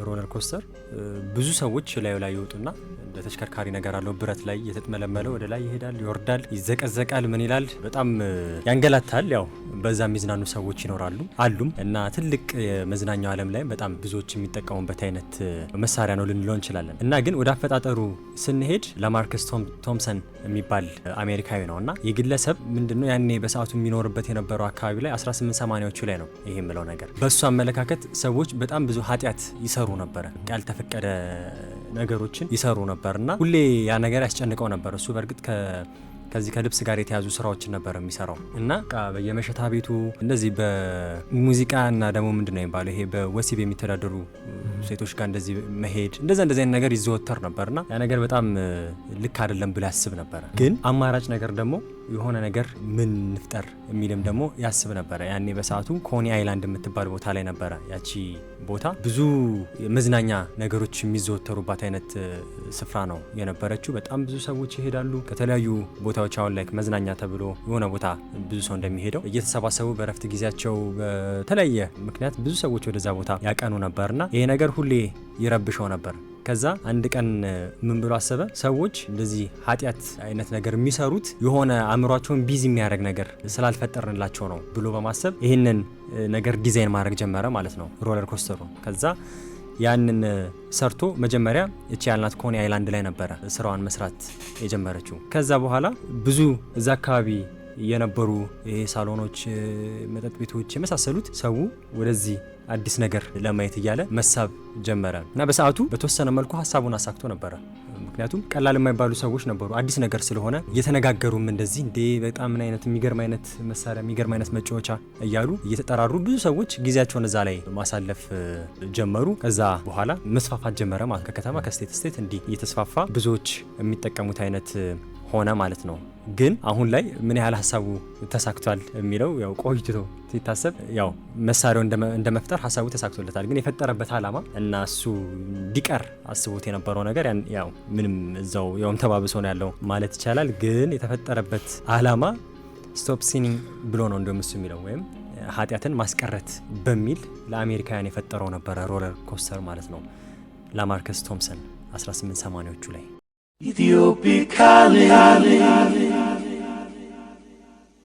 ሮለር ኮስተር ብዙ ሰዎች ላይ ይወጡና ለተሽከርካሪ ነገር አለው ብረት ላይ የተጥመለመለ ወደ ላይ ይሄዳል ይወርዳል ይዘቀዘቃል ምን ይላል በጣም ያንገላታል ያው በዛ የሚዝናኑ ሰዎች ይኖራሉ አሉም እና ትልቅ የመዝናኛው ዓለም ላይ በጣም ብዙዎች የሚጠቀሙበት አይነት መሳሪያ ነው ልንለው እንችላለን እና ግን ወደ አፈጣጠሩ ስንሄድ ለማርከስ ቶምሰን የሚባል አሜሪካዊ ነውና የግለሰብ ምንድነው ያኔ በሰዓቱ የሚኖርበት የነበረው አካባቢ ላይ 1880ዎቹ ላይ ነው ይሄ የምለው ነገር በሱ አመለካከት ሰዎች በጣም ብዙ ኃጢያት ይሰሩ ነበር ያልተፈቀደ ነገሮችን ይሰሩ ነበርና ሁሌ ያ ነገር ያስጨንቀው ነበር እሱ በርግጥ ከዚህ ከልብስ ጋር የተያዙ ስራዎችን ነበር የሚሰራው እና በየመሸታ ቤቱ እንደዚህ በሙዚቃ እና ደግሞ ምንድነው የሚባለው ይሄ በወሲብ የሚተዳደሩ ሴቶች ጋር እንደዚህ መሄድ እንደዚህ አይነት ነገር ይዘወተር ነበርና ያ ነገር በጣም ልክ አይደለም ብሎ ያስብ ነበር ግን አማራጭ ነገር ደግሞ የሆነ ነገር ምን ንፍጠር የሚልም ደግሞ ያስብ ነበር ያኔ በሰዓቱ ኮኒ አይላንድ የምትባል ቦታ ላይ ነበር ያቺ ቦታ ብዙ መዝናኛ ነገሮች የሚዘወተሩባት አይነት ስፍራ ነው የነበረችው በጣም ብዙ ሰዎች ይሄዳሉ ከተለያዩ ቦታዎች አሁን ላይ መዝናኛ ተብሎ የሆነ ቦታ ብዙ ሰው እንደሚሄደው እየተሰባሰቡ በረፍት ጊዜያቸው በተለያየ ምክንያት ብዙ ሰዎች ወደዛ ቦታ ያቀኑ ነበርና ይሄ ነገር ሁሌ ይረብሸው ነበር ከዛ አንድ ቀን ምን ብሎ አሰበ ሰዎች እንደዚህ ኃጢያት አይነት ነገር የሚሰሩት የሆነ አእምሯቸውን ቢዚ የሚያደርግ ነገር ስላልፈጠርንላቸው ነው ብሎ በማሰብ ይሄንን ነገር ዲዛይን ማድረግ ጀመረ ማለት ነው ሮለር ኮስተሩ ከዛ ያንን ሰርቶ መጀመሪያ እቺ ያልናት ኮኒ አይላንድ ላይ ነበረ ስራዋን መስራት የጀመረችው ከዛ በኋላ ብዙ እዛ አካባቢ የነበሩ ይሄ ሳሎኖች መጠጥ ቤቶች የመሳሰሉት ሰው ወደዚህ አዲስ ነገር ለማየት ይያለ መሳብ ጀመረ እና በሰዓቱ በተወሰነ መልኩ ሐሳቡን አሳክቶ ነበር ምክንያቱም ቀላል የማይባሉ ሰዎች ነበሩ አዲስ ነገር ስለሆነ እየተነጋገሩም እንደዚህ እንዴ በጣም ምን አይነት የሚገርም አይነት መሳሪያ የሚገርም አይነት መጫወቻ እያሉ እየተጠራሩ ብዙ ሰዎች ጊዜያቸውን እዛ ላይ ማሳለፍ ጀመሩ ከዛ በኋላ መስፋፋት ጀመረ ማለት ከከተማ ከስቴት ስቴት እንዲህ እየተስፋፋ ብዙዎች የሚጠቀሙት አይነት ሆነ ማለት ነው ግን አሁን ላይ ምን ያህል ሐሳቡ ተሳክቷል የሚለው ያው ቆይቶ ሲታሰብ ያው መሳሪያው እንደመፍጠር ሐሳቡ ተሳክቶለታል ግን የፈጠረበት ዓላማ እና እሱ ዲቀር አስቦት የነበረው ነገር ያው ምንም እዛው ያውም ተባብሶ ነው ያለው ማለት ይቻላል ግን የተፈጠረበት ዓላማ ስቶፕ ሲኒንግ ብሎ ነው እንደውም እሱ የሚለው ወይም ኃጢያትን ማስቀረት በሚል ለአሜሪካውያን የፈጠረው ነበር ሮለር ኮስተር ማለት ነው ለማርከስ ቶምሰን 1880ዎቹ ላይ Ethiopic calling